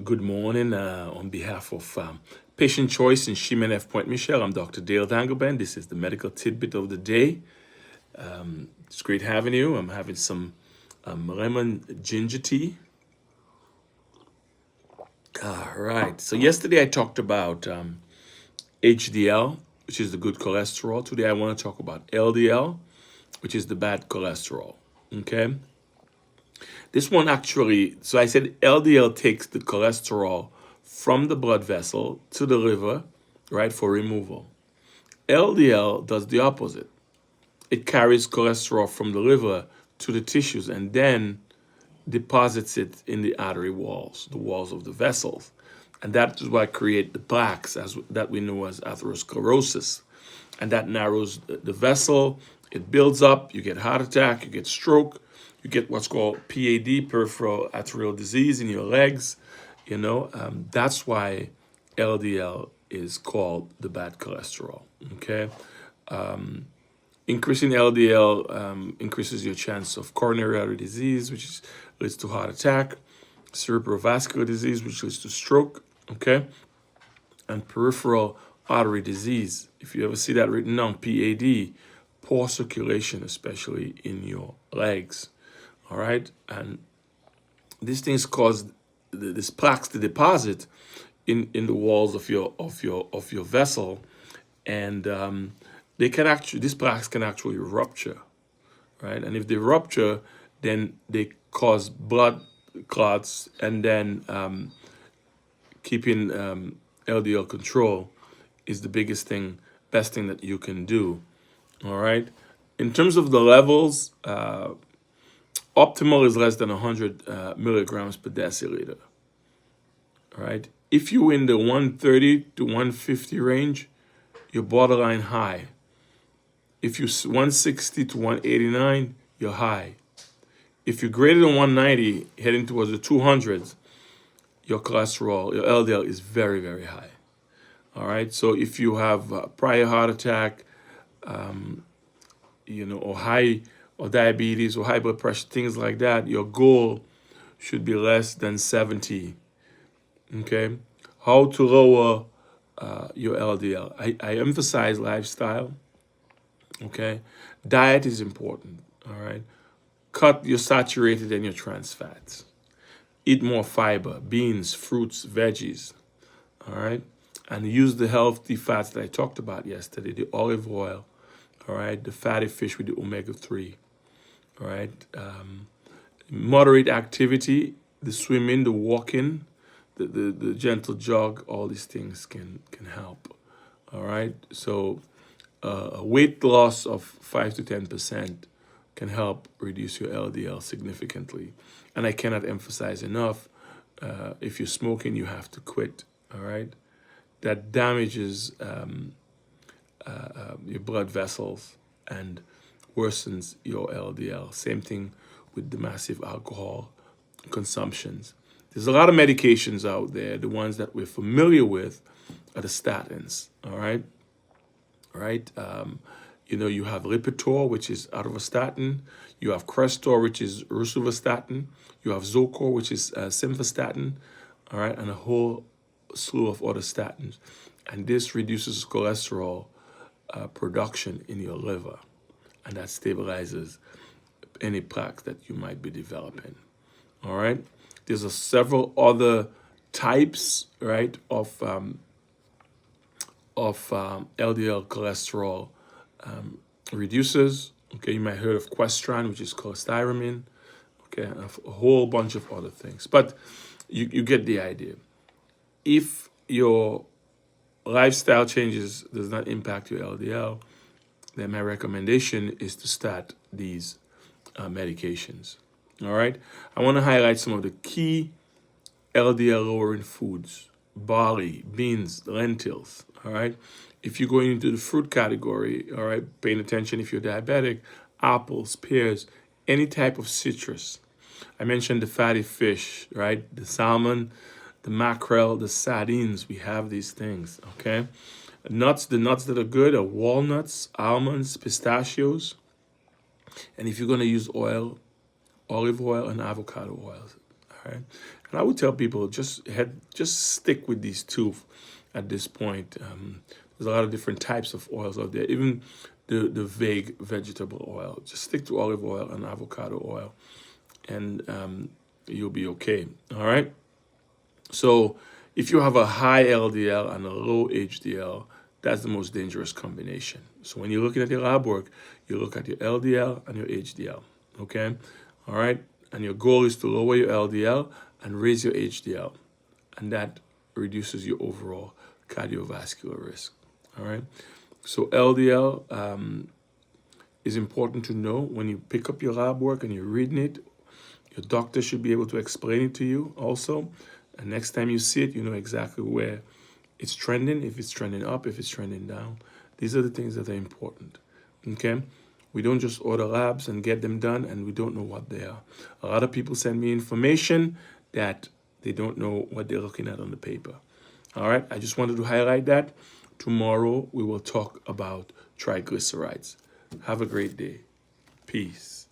Good morning. On behalf of Patient Choice in Chemin, Pointe, Michel, I'm Dr. Dangleben. This is the medical tidbit of the day. It's great having you. I'm having some lemon ginger tea. All right. So yesterday I talked about HDL, which is the good cholesterol. Today I want to talk about LDL, which is the bad cholesterol. Okay. This one actually, so I said LDL takes the cholesterol from the blood vessel to the liver, right, for removal. LDL does the opposite. It carries cholesterol from the liver to the tissues and then deposits it in the artery walls, the walls of the vessels. And that is what creates the plaques that we know as atherosclerosis. And that narrows the vessel. It builds up. You get heart attack. You get stroke. You get what's called PAD, peripheral arterial disease in your legs. That's why LDL is called the bad cholesterol. Okay. Increasing LDL increases your chance of coronary artery disease, which leads to heart attack, cerebrovascular disease, which leads to stroke, okay, and peripheral artery disease. If you ever see that written down, PAD, poor circulation, especially in your legs, all right, and these things cause these plaques to deposit in the walls of your vessel, and these plaques can actually rupture, right? And if they rupture, then they cause blood clots, and then keeping LDL control is the best thing that you can do. All right. In terms of the levels, optimal is less than 100 milligrams per deciliter. All right. If you're in the 130 to 150 range, you're borderline high. If you're 160 to 189, you're high. If you're greater than 190, heading towards the 200s, your cholesterol, your LDL is very, very high. All right. So if you have prior heart attack, or diabetes or high blood pressure, things like that, your goal should be less than 70. Okay. How to lower your LDL? I emphasize lifestyle. Okay. Diet is important. All right. Cut your saturated and your trans fats. Eat more fiber, beans, fruits, veggies. All right. And use the healthy fats that I talked about yesterday, the olive oil, all right, the fatty fish with the omega-3, all right. Moderate activity, the swimming, the walking, the gentle jog, all these things can help, all right. So a weight loss of 5 to 10% can help reduce your LDL significantly. And I cannot emphasize enough, if you're smoking, you have to quit, all right. That damages your blood vessels and worsens your LDL. Same thing with the massive alcohol consumptions. There's a lot of medications out there. The ones that we're familiar with are the statins, all right? All right. You have Lipitor, which is atorvastatin. You have Crestor, which is rosuvastatin. You have Zocor, which is simvastatin, all right, and a whole slew of other statins. And this reduces cholesterol production in your liver, and that stabilizes any plaques that you might be developing. All right. There's several other types, right, of LDL cholesterol reducers. Okay, you might have heard of Questran, which is cholestyramine. Okay, and a whole bunch of other things, but you get the idea. If your lifestyle changes does not impact your LDL, then my recommendation is to start these medications. All right. I want to highlight some of the key LDL lowering foods: barley, beans, lentils. All right. If you're going into the fruit category, all right, paying attention if you're diabetic, apples, pears, any type of citrus. I mentioned the fatty fish, right? The salmon, the mackerel, the sardines. We have these things, okay? Nuts, the nuts that are good are walnuts, almonds, pistachios. And if you're going to use oil, olive oil and avocado oil, all right? And I would tell people just stick with these two at this point. There's a lot of different types of oils out there, even the vague vegetable oil. Just stick to olive oil and avocado oil, and you'll be okay. All right. So if you have a high LDL and a low HDL, that's the most dangerous combination. So when you're looking at your lab work, you look at your LDL and your HDL. Okay. All right. And your goal is to lower your LDL and raise your HDL. And that reduces your overall cardiovascular risk. All right. So LDL is important to know when you pick up your lab work and you're reading it. Your doctor should be able to explain it to you also. And next time you see it, you know exactly where it's trending, if it's trending up, if it's trending down. These are the things that are important. Okay? We don't just order labs and get them done and we don't know what they are. A lot of people send me information that they don't know what they're looking at on the paper. All right? I just wanted to highlight that. Tomorrow we will talk about triglycerides. Have a great day. Peace.